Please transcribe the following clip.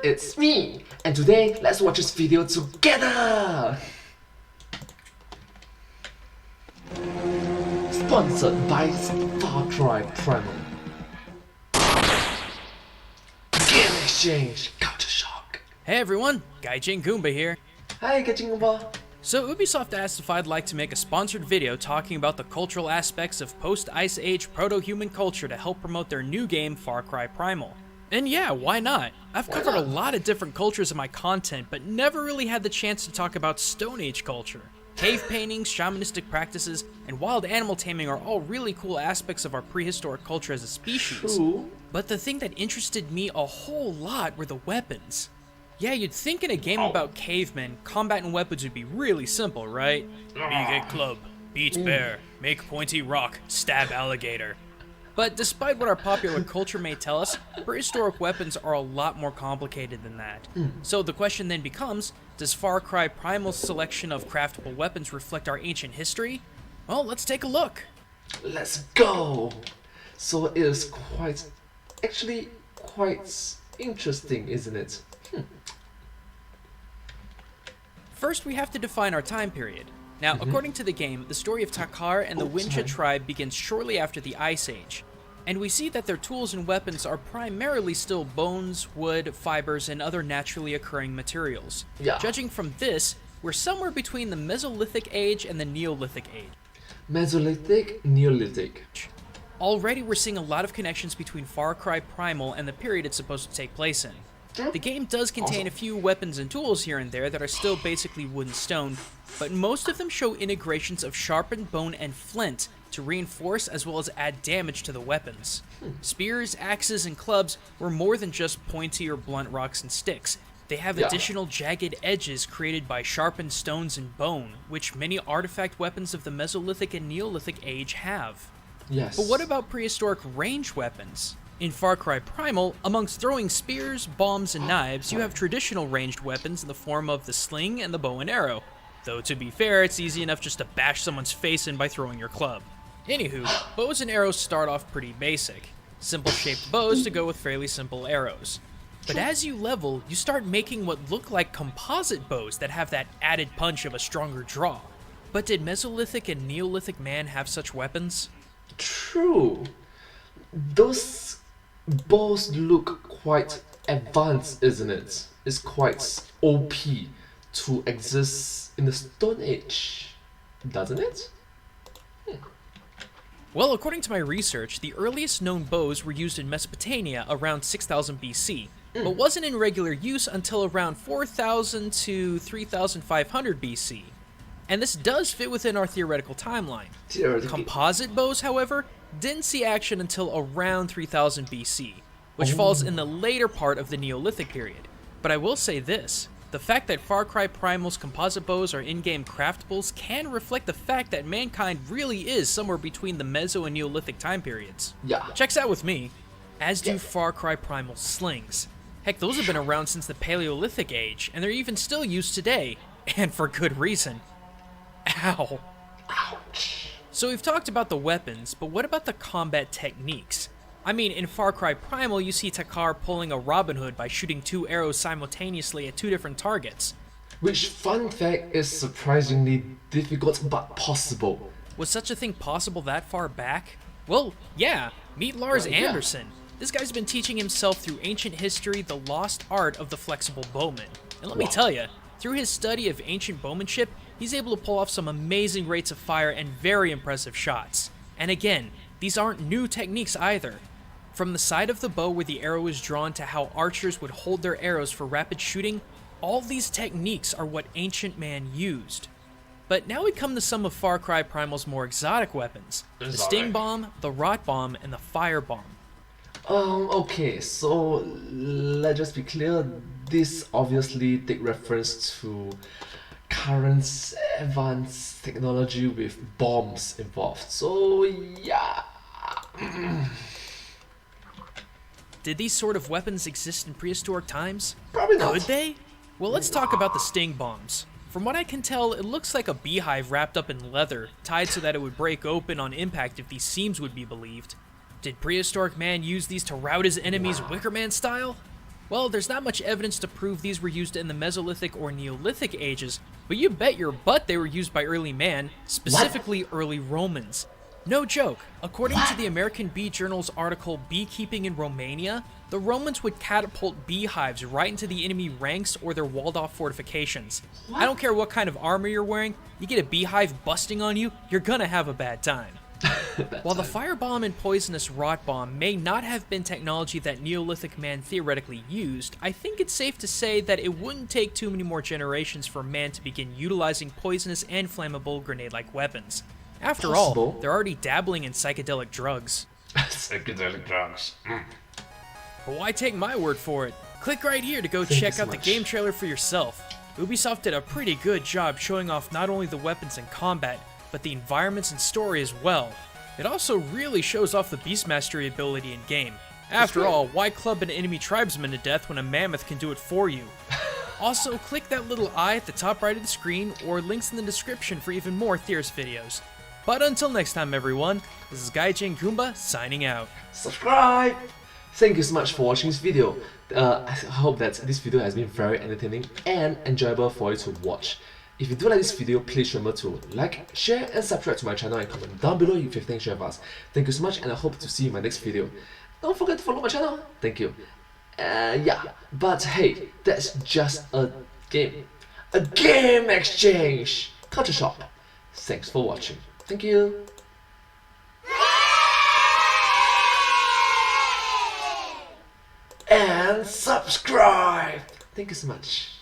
it's me, and today let's watch this video together! Sponsored by Far Cry Primal. Game exchange, culture shock. Hey everyone, Gaijin Goomba here. Hi, Gaijin Goomba. So Ubisoft asked if I'd like to make a sponsored video talking about the cultural aspects of post-Ice Age proto-human culture to help promote their new game, Far Cry Primal. And yeah, why not? I've covered a lot of different cultures in my content, but never really had the chance to talk about Stone Age culture. Cave paintings, shamanistic practices, and wild animal taming are all really cool aspects of our prehistoric culture as a species. True. But the thing that interested me a whole lot were the weapons. Yeah, you'd think in a game about cavemen, combat and weapons would be really simple, right? Beat a club, beat bear, make pointy rock, stab alligator. But despite what our popular culture may tell us, prehistoric weapons are a lot more complicated than that. So the question then becomes, does Far Cry Primal's selection of craftable weapons reflect our ancient history? Well, let's take a look. Let's go! So it is actually quite interesting, isn't it? First, we have to define our time period. Now, according to the game, the story of Takar and the Wincha tribe begins shortly after the Ice Age, and we see that their tools and weapons are primarily still bones, wood, fibers, and other naturally occurring materials. Yeah. Judging from this, we're somewhere between the Mesolithic Age and the Neolithic Age. Mesolithic, Neolithic. Already we're seeing a lot of connections between Far Cry Primal and the period it's supposed to take place in. The game does contain a few weapons and tools here and there that are still basically wood and stone, but most of them show integrations of sharpened bone and flint to reinforce as well as add damage to the weapons. Spears, axes, and clubs were more than just pointy or blunt rocks and sticks. They have additional jagged edges created by sharpened stones and bone, which many artifact weapons of the Mesolithic and Neolithic age have. Yes. But what about prehistoric ranged weapons? In Far Cry Primal, amongst throwing spears, bombs, and knives, you have traditional ranged weapons in the form of the sling and the bow and arrow. Though to be fair, it's easy enough just to bash someone's face in by throwing your club. Anywho, bows and arrows start off pretty basic. Simple shaped bows to go with fairly simple arrows. But as you level, you start making what look like composite bows that have that added punch of a stronger draw. But did Mesolithic and Neolithic man have such weapons? True. Those bows look quite advanced, isn't it? It's quite OP to exist in the Stone Age, doesn't it? Well, according to my research, the earliest known bows were used in Mesopotamia around 6000 BC, but wasn't in regular use until around 4000 to 3500 BC. And this does fit within our theoretical timeline. Composite bows, however, didn't see action until around 3000 BC, which falls in the later part of the Neolithic period. But I will say this, the fact that Far Cry Primal's composite bows are in-game craftables can reflect the fact that mankind really is somewhere between the Meso and Neolithic time periods. Yeah. Checks out with me, as do Far Cry Primal's slings. Heck, those have been around since the Paleolithic age, and they're even still used today, and for good reason. Ow. Ouch. So we've talked about the weapons, but what about the combat techniques? I mean, in Far Cry Primal, you see Takar pulling a Robin Hood by shooting 2 arrows simultaneously at 2 different targets. Which, fun fact, is surprisingly difficult but possible. Was such a thing possible that far back? Well, yeah, meet Lars Anderson. This guy's been teaching himself through ancient history the lost art of the flexible bowman. And let me tell you, through his study of ancient bowmanship, he's able to pull off some amazing rates of fire and very impressive shots. And again, these aren't new techniques either. From the side of the bow where the arrow is drawn to how archers would hold their arrows for rapid shooting, all these techniques are what ancient man used. But now we come to some of Far Cry Primal's more exotic weapons. The Sting Bomb, the Rot Bomb, and the Fire Bomb. Okay, so let's just be clear, this obviously take reference to current advanced technology with bombs involved. So yeah. Did these sort of weapons exist in prehistoric times? Probably not. Could they? Well, let's talk about the Sting Bombs. From what I can tell, it looks like a beehive wrapped up in leather, tied so that it would break open on impact if these seams would be believed. Did prehistoric man use these to rout his enemies Wicker Man style? Well, there's not much evidence to prove these were used in the Mesolithic or Neolithic ages, but you bet your butt they were used by early man, specifically early Romans. No joke. According to the American Bee Journal's article Beekeeping in Romania, the Romans would catapult beehives right into the enemy ranks or their walled-off fortifications. I don't care what kind of armor you're wearing, you get a beehive busting on you, you're gonna have a bad time. While the firebomb and poisonous rot bomb may not have been technology that Neolithic man theoretically used, I think it's safe to say that it wouldn't take too many more generations for man to begin utilizing poisonous and flammable grenade-like weapons. After all, they're already dabbling in psychedelic drugs. Psychedelic drugs. But why take my word for it? Click right here to go check out the game trailer for yourself. Ubisoft did a pretty good job showing off not only the weapons in combat, but the environments and story as well. It also really shows off the Beast Mastery ability in-game. After all, why club an enemy tribesman to death when a mammoth can do it for you? Also, click that little eye at the top right of the screen, or links in the description for even more Theorists videos. But until next time everyone, this is Gaijin Goomba signing out. Subscribe! Thank you so much for watching this video. I hope that this video has been very entertaining and enjoyable for you to watch. If you do like this video, please remember to like, share and subscribe to my channel and comment down below if you think share of us. Thank you so much and I hope to see you in my next video. Don't forget to follow my channel. Thank you. Yeah, but hey, that's just a game. A game exchange! Culture Shock. Thanks for watching. Thank you. And subscribe. Thank you so much.